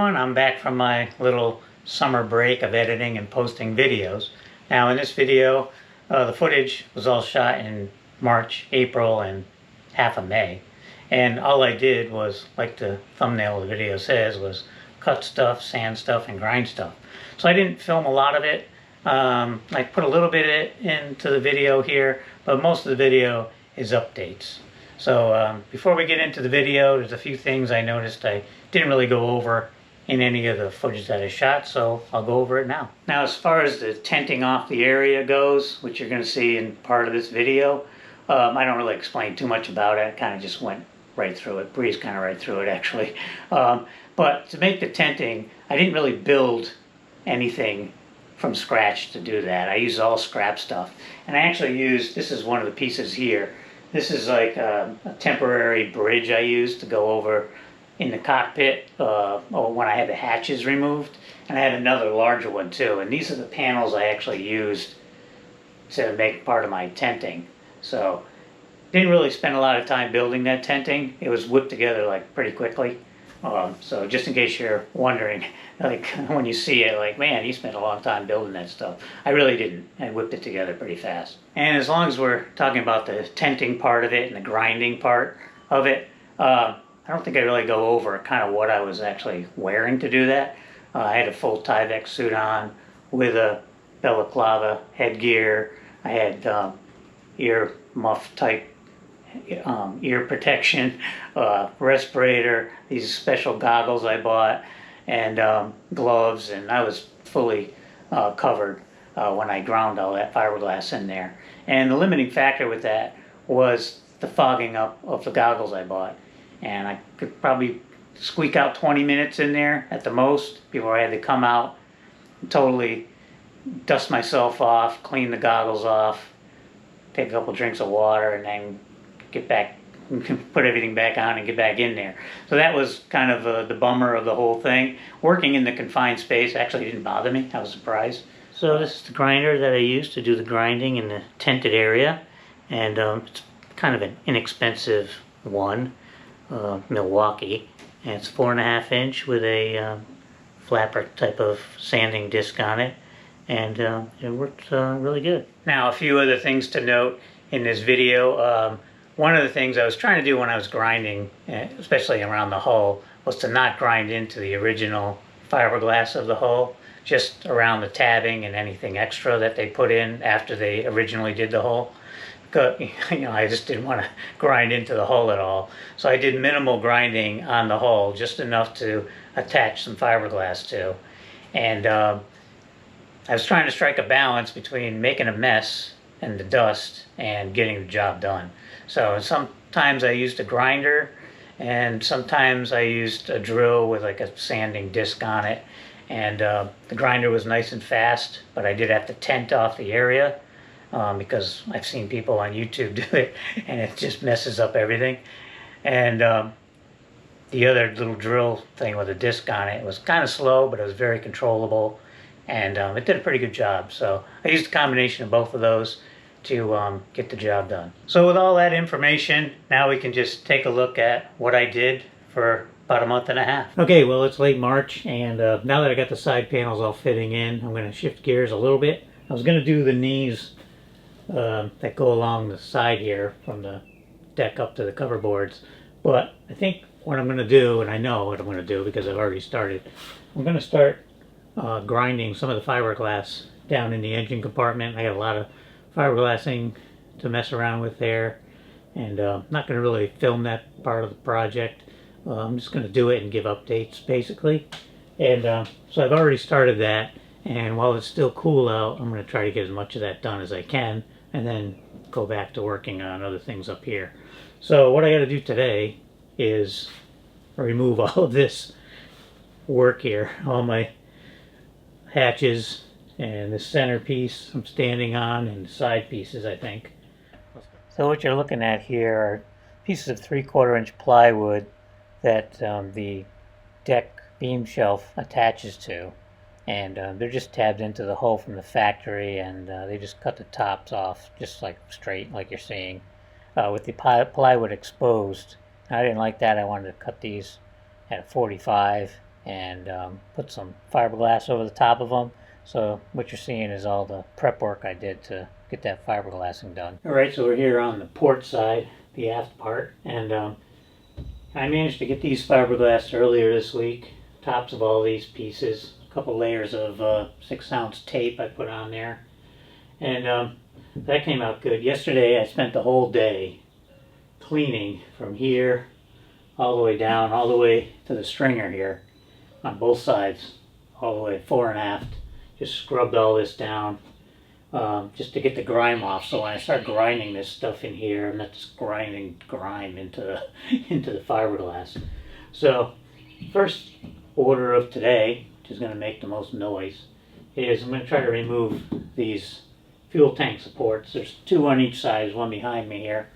everyone, I'm back from my little summer break of editing and posting videos. Now in this video, the footage was all shot in March, April, and half of May. And all I did was, like the thumbnail of the video says, was cut stuff, sand stuff, and grind stuff. So I didn't film a lot of it. I put a little bit into the video here, but most of the video is updates. So before we get into the video, there's a few things I noticed I didn't really go over in any of the footage that I shot, so I'll go over it now. Now, as far as the tenting off the area goes, which you're going to see in part of this video, I don't really explain too much about it. I kind of just went right through it, breezed kind of right through it actually. But to make the tenting, I didn't really build anything from scratch to do that. I used all scrap stuff. And I actually used, this is one of the pieces here. This is like a temporary bridge I used to go over in the cockpit when I had the hatches removed. And I had another larger one too. And these are the panels I actually used to make part of my tenting. So didn't really spend a lot of time building that tenting. It was whipped together like pretty quickly. So just in case you're wondering, like when you see it, like, man, you spent a long time building that stuff. I really didn't. I whipped it together pretty fast. And as long as we're talking about the tenting part of it and the grinding part of it, I don't think I really go over kind of what I was actually wearing to do that. I had a full Tyvek suit on with a balaclava headgear. I had ear muff type ear protection, respirator, these special goggles I bought, and gloves, and I was fully covered when I ground all that fiberglass in there. And the limiting factor with that was the fogging up of the goggles I bought. And I could probably squeak out 20 minutes in there at the most before I had to come out and totally dust myself off, clean the goggles off, take a couple drinks of water, and then get back, put everything back on and get back in there. So that was kind of the bummer of the whole thing. Working in the confined space actually didn't bother me. I was surprised. So this is the grinder that I used to do the grinding in the tented area, and it's kind of an inexpensive one, Milwaukee, and it's 4.5 inch with a flapper type of sanding disc on it, and it worked really good. Now, a few other things to note in this video. One of the things I was trying to do when I was grinding, especially around the hull, was to not grind into the original fiberglass of the hull, just around the tabbing and anything extra that they put in after they originally did the hull. Because, I just didn't want to grind into the hull at all. So I did minimal grinding on the hull, just enough to attach some fiberglass to. And I was trying to strike a balance between making a mess and the dust and getting the job done. So sometimes I used a grinder, and sometimes I used a drill with like a sanding disc on it. And the grinder was nice and fast, but I did have to tent off the area because I've seen people on YouTube do it, and it just messes up everything. And the other little drill thing with a disc on it was kind of slow, but it was very controllable, and it did a pretty good job. So I used a combination of both of those to get the job done. So with all that information, now we can just take a look at what I did for about a month and a half. Okay, well, it's late March, and now that I got the side panels all fitting in, I'm going to shift gears a little bit. I was going to do the knees that go along the side here from the deck up to the cover boards, but I think what I'm going to do, and I know what I'm going to do because I've already started, I'm going to start grinding some of the fiberglass down in the engine compartment. I got a lot of fiberglassing to mess around with there, and I'm not going to really film that part of the project. I'm just going to do it and give updates basically. And so I've already started that, and while it's still cool out, I'm going to try to get as much of that done as I can, and then go back to working on other things up here. So what I got to do today is remove all of this work here, all my hatches and the centerpiece I'm standing on, and the side pieces, I think. So what you're looking at here are pieces of 3/4 inch plywood that the deck beam shelf attaches to, and they're just tabbed into the hull from the factory, and they just cut the tops off just like straight, like you're seeing, with the plywood exposed. I didn't like that. I wanted to cut these at a 45 and put some fiberglass over the top of them. So what you're seeing is all the prep work I did to get that fiberglassing done. Alright, so we're here on the port side, the aft part, and I managed to get these fiberglass earlier this week. Tops of all these pieces, a couple layers of 6-ounce tape I put on there, and that came out good. Yesterday I spent the whole day cleaning from here all the way down, all the way to the stringer here on both sides, all the way fore and aft. Just scrubbed all this down just to get the grime off. So when I start grinding this stuff in here, I'm not just grinding grime into the fiberglass. So first order of today, which is going to make the most noise, is I'm going to try to remove these fuel tank supports. There's 2 on each side, there's one behind me here.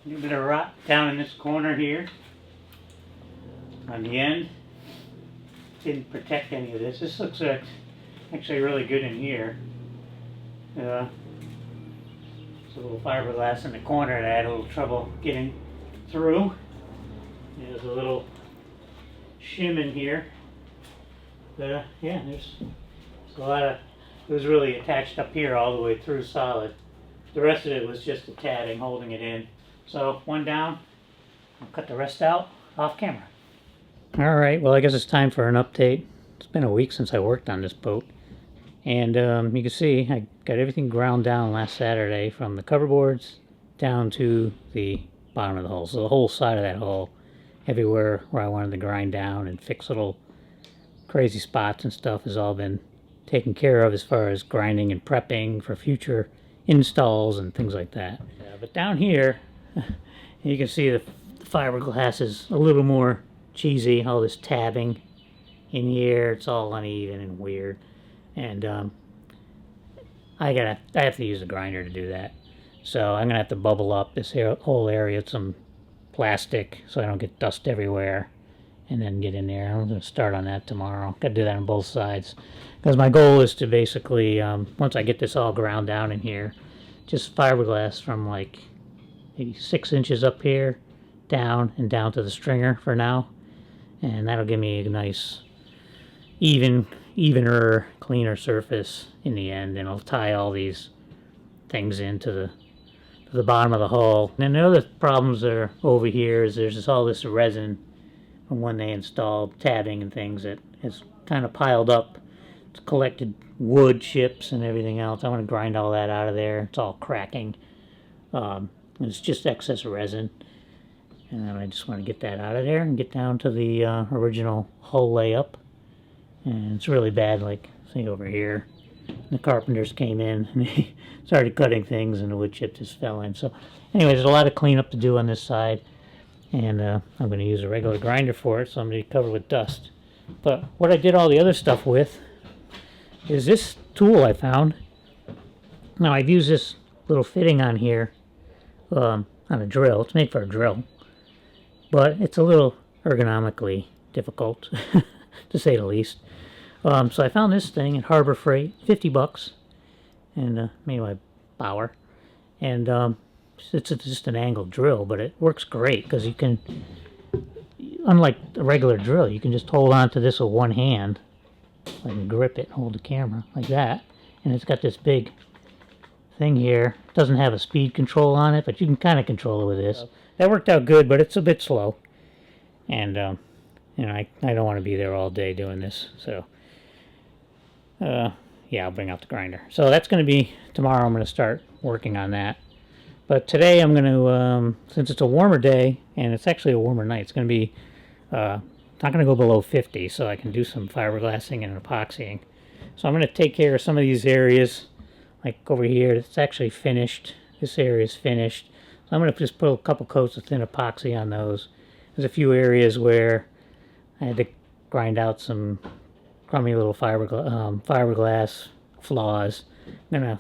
A little bit of rot down in this corner here on the end. Didn't protect any of this. This looks actually really good in here. There's a little fiberglass in the corner that I had a little trouble getting through. There's a little shim in here. Yeah, there's a lot of, it was really attached up here all the way through solid. The rest of it was just a tatting holding it in. So one down, I'll cut the rest out off camera. Alright, well I guess it's time for an update. It's been a week since I worked on this boat. And you can see I got everything ground down last Saturday from the cover boards down to the bottom of the hull. So the whole side of that hull, everywhere where I wanted to grind down and fix little crazy spots and stuff, has all been taken care of as far as grinding and prepping for future installs and things like that. But down here, you can see the fiberglass is a little more cheesy. All this tabbing in here, it's all uneven and weird, and I have to use a grinder to do that. So I'm gonna have to bubble up this whole area with some plastic so I don't get dust everywhere, and then get in there. I'm gonna start on that tomorrow. Gotta do that on both sides, because my goal is to basically once I get this all ground down in here, just fiberglass from like maybe 6 inches up here down and down to the stringer for now, and that'll give me a nice evener, cleaner surface in the end, and I'll tie all these things into the bottom of the hull. And the other problems that are over here is there's all this resin from when they installed tabbing and things that has kind of piled up. It's collected wood chips and everything else. I want to grind all that out of there. It's all cracking. It's just excess resin, and then I just want to get that out of there and get down to the original hull layup. And it's really bad, like see over here, the carpenters came in and they started cutting things and the wood chip just fell in. So anyway, there's a lot of cleanup to do on this side, and I'm going to use a regular grinder for it, so I'm going to be covered with dust. But what I did all the other stuff with is this tool I found. Now I've used this little fitting on here on a drill. It's made for a drill, but it's a little ergonomically difficult to say the least. So I found this thing at Harbor Freight, 50 bucks, and made by Bauer, and it's just an angled drill, but it works great because you can, unlike a regular drill, you can just hold on to this with one hand, like grip it, hold the camera like that, and it's got this big thing here. It doesn't have a speed control on it, but you can kind of control it with this. That worked out good, but it's a bit slow, and you know, I don't want to be there all day doing this, so Yeah, I'll bring out the grinder. So that's going to be tomorrow. I'm going to start working on that. But today I'm going to, since it's a warmer day, and it's actually a warmer night, it's going to be not going to go below 50, so I can do some fiberglassing and epoxying. So I'm going to take care of some of these areas, like over here. It's actually finished. This area is finished. So I'm going to just put a couple coats of thin epoxy on those. There's a few areas where I had to grind out some crummy little fiberglass flaws. I'm going to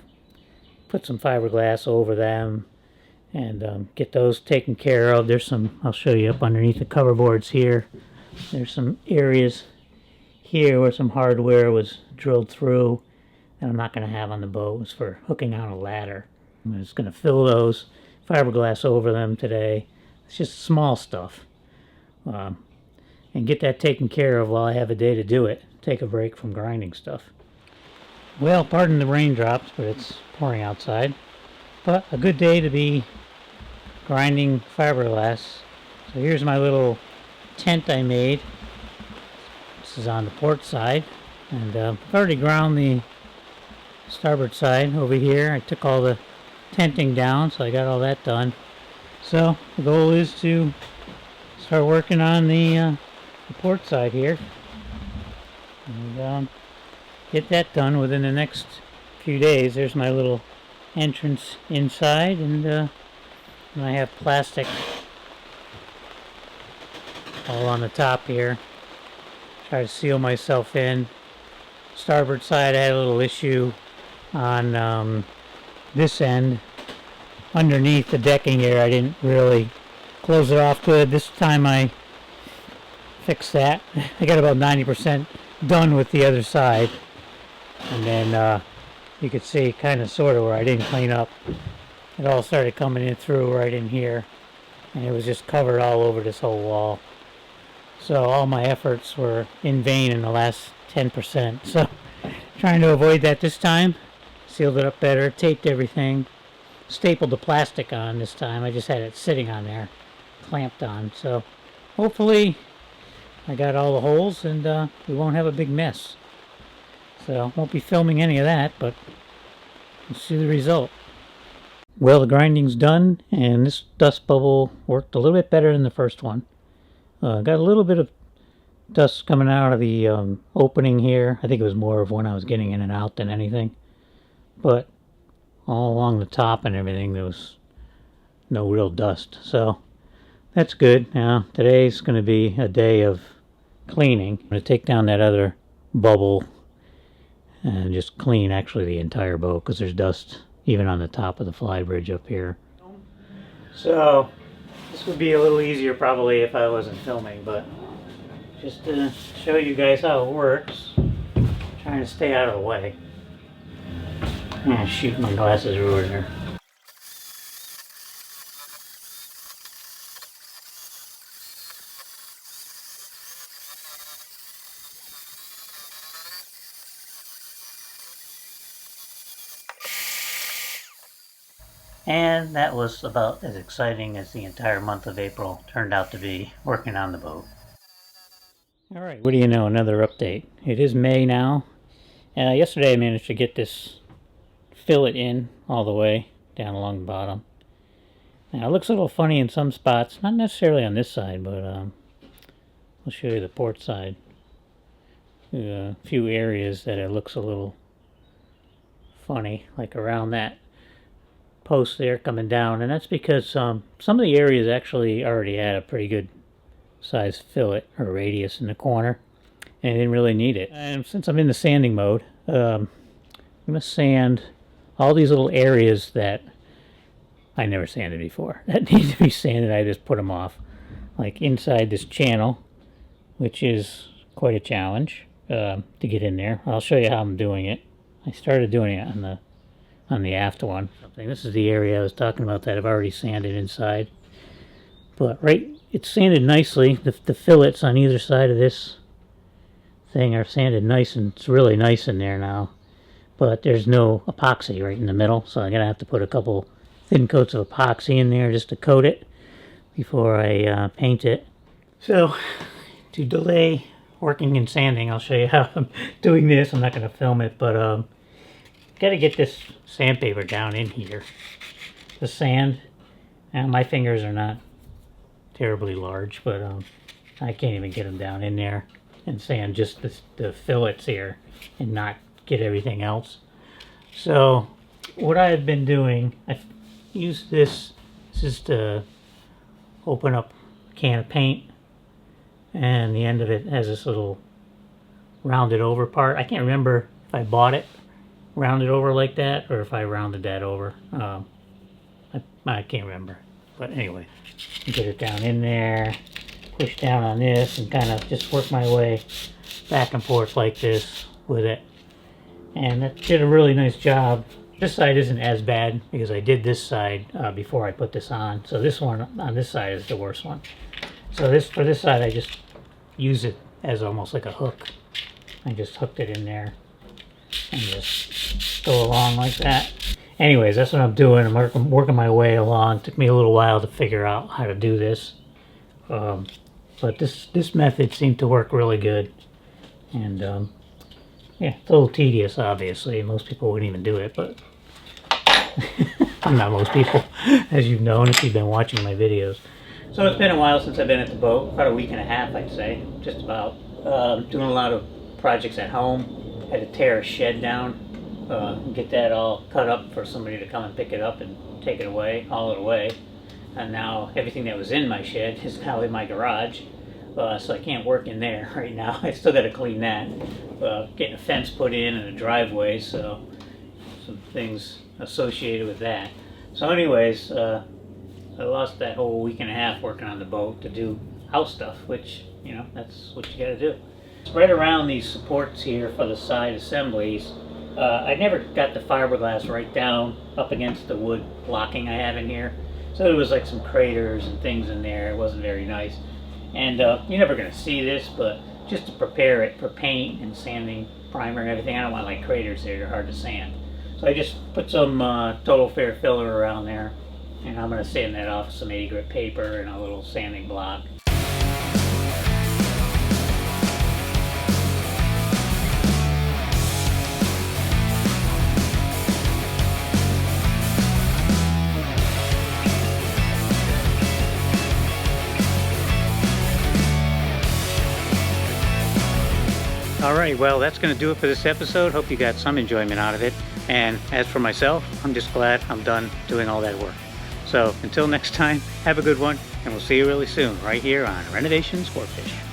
put some fiberglass over them and get those taken care of. There's some, I'll show you up underneath the cover boards here. There's some areas here where some hardware was drilled through and I'm not going to have on the boat. It was for hooking on a ladder. I'm just going to fill those fiberglass over them today. It's just small stuff. And get that taken care of while I have a day to do it. Take a break from grinding stuff. Well, pardon the raindrops, but it's pouring outside. But a good day to be grinding fiberglass. So here's my little tent I made. This is on the port side. And I've already ground the starboard side over here. I took all the tenting down, so I got all that done. So the goal is to start working on the port side here. And get that done within the next few days. There's my little entrance inside, and I have plastic all on the top here. Try to seal myself in. Starboard side, I had a little issue on this end. Underneath the decking here, I didn't really close it off good. This time I fixed that. I got about 90% done with the other side. And then you could see kind of sort of where I didn't clean up. It all started coming in through right in here. And it was just covered all over this whole wall. So all my efforts were in vain in the last 10%. So trying to avoid that this time. Sealed it up better, taped everything. Stapled the plastic on this time. I just had it sitting on there, clamped on. So hopefully I got all the holes and we won't have a big mess. So won't be filming any of that, but we'll see the result. Well, the grinding's done, and this dust bubble worked a little bit better than the first one. Got a little bit of dust coming out of the opening here. I think it was more of when I was getting in and out than anything. But all along the top and everything, there was no real dust. So that's good. Now, today's going to be a day of cleaning. I'm going to take down that other bubble and just clean actually the entire boat because there's dust even on the top of the fly bridge up here. So this would be a little easier probably if I wasn't filming, but just to show you guys how it works, trying to stay out of the way. Oh shoot, my glasses are over there. And that was about as exciting as the entire month of April turned out to be working on the boat. Alright, what do you know, another update. It is May now. Yesterday I managed to get this fillet in all the way down along the bottom. Now it looks a little funny in some spots, not necessarily on this side, but I'll show you the port side. A few areas that it looks a little funny, like around that post there coming down, and that's because some of the areas actually already had a pretty good size fillet or radius in the corner and I didn't really need it. And since I'm in the sanding mode, I'm going to sand all these little areas that I never sanded before that need to be sanded. I just put them off, like inside this channel, which is quite a challenge to get in there. I'll show you how I'm doing it. I started doing it on the aft one. This is the area I was talking about that I've already sanded inside. But right, it's sanded nicely. The fillets on either side of this thing are sanded nice, and it's really nice in there now. But there's no epoxy right in the middle, so I'm going to have to put a couple thin coats of epoxy in there just to coat it before I paint it. So, to delay working and sanding. I'll show you how I'm doing this. I'm not going to film it, but got to get this sandpaper down in here. The sand, and my fingers are not terribly large, but I can't even get them down in there and sand just the fillets here and not get everything else. So what I've been doing, I've used this is to open up a can of paint, and the end of it has this little rounded over part. I can't remember if I bought it rounded over like that or if I rounded that over. I can't remember, but anyway, get it down in there, push down on this, and kind of just work my way back and forth like this with it. And that did a really nice job. This side isn't as bad because I did this side before I put this on. So this one on this side is the worst one. So for this side, I just use it as almost like a hook. I just hooked it in there and just go along like that. Anyways, that's what I'm doing. I'm working my way along. It took me a little while to figure out how to do this. But this method seemed to work really good. And yeah, it's a little tedious, obviously. Most people wouldn't even do it, but I'm not most people, as you've known if you've been watching my videos. So it's been a while since I've been at the boat, about a week and a half, I'd say, just about. Doing a lot of projects at home. Had to tear a shed down, get that all cut up for somebody to come and pick it up and take it away, haul it away. And now everything that was in my shed is now in my garage, so I can't work in there right now. I still got to clean that. Getting a fence put in and a driveway, so some things associated with that. So anyways, I lost that whole week and a half working on the boat to do house stuff, which, you know, that's what you got to do. Right around these supports here for the side assemblies, I never got the fiberglass right down up against the wood blocking I have in here. So there was like some craters and things in there. It wasn't very nice. And you're never going to see this, but just to prepare it for paint and sanding, primer and everything, I don't want like craters there. They're hard to sand. So I just put some Total Fair filler around there. And I'm going to sand that off with some 80 grit paper and a little sanding block. Alright, well, that's going to do it for this episode. Hope you got some enjoyment out of it. And as for myself, I'm just glad I'm done doing all that work. So until next time, have a good one, and we'll see you really soon right here on Renovation Sportfish.